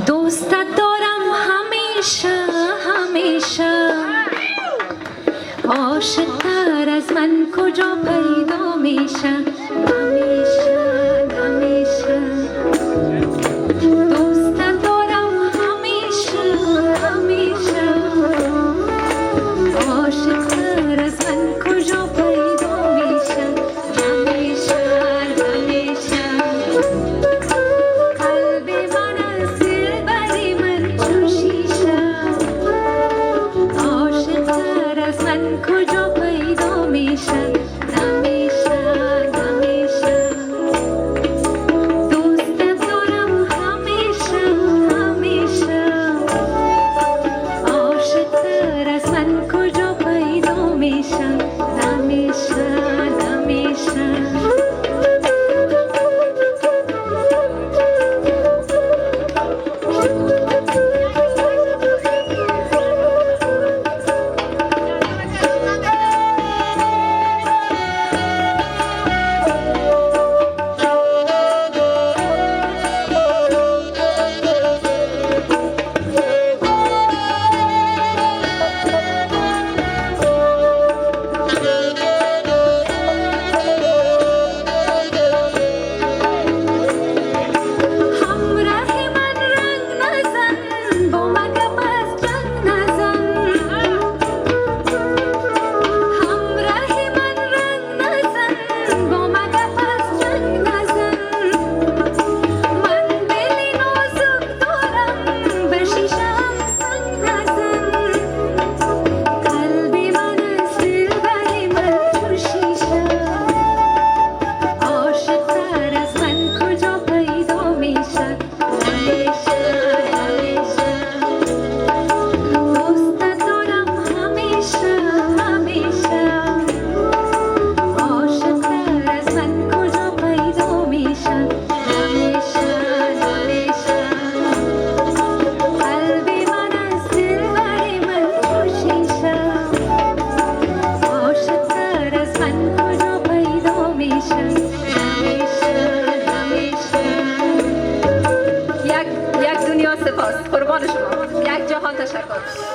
دوست دارم همیشه همیشه، عاشق تر از من کجا پیدا میشه؟ همیشه همیشه دوست دارم همیشه همیشه، عاشق تر از من کجا پیدا میشه؟ همیشه همیشه قلب من از دلبری من چو شیشه، عاشق تر از من کجا پیدا میشه؟ همیشه همیشه دوست دارم همیشه همیشه، عاشق تر از من کجا پیدا میشه؟ همیشه همیشه سپاس، قربان شما. یک جهان تشکر.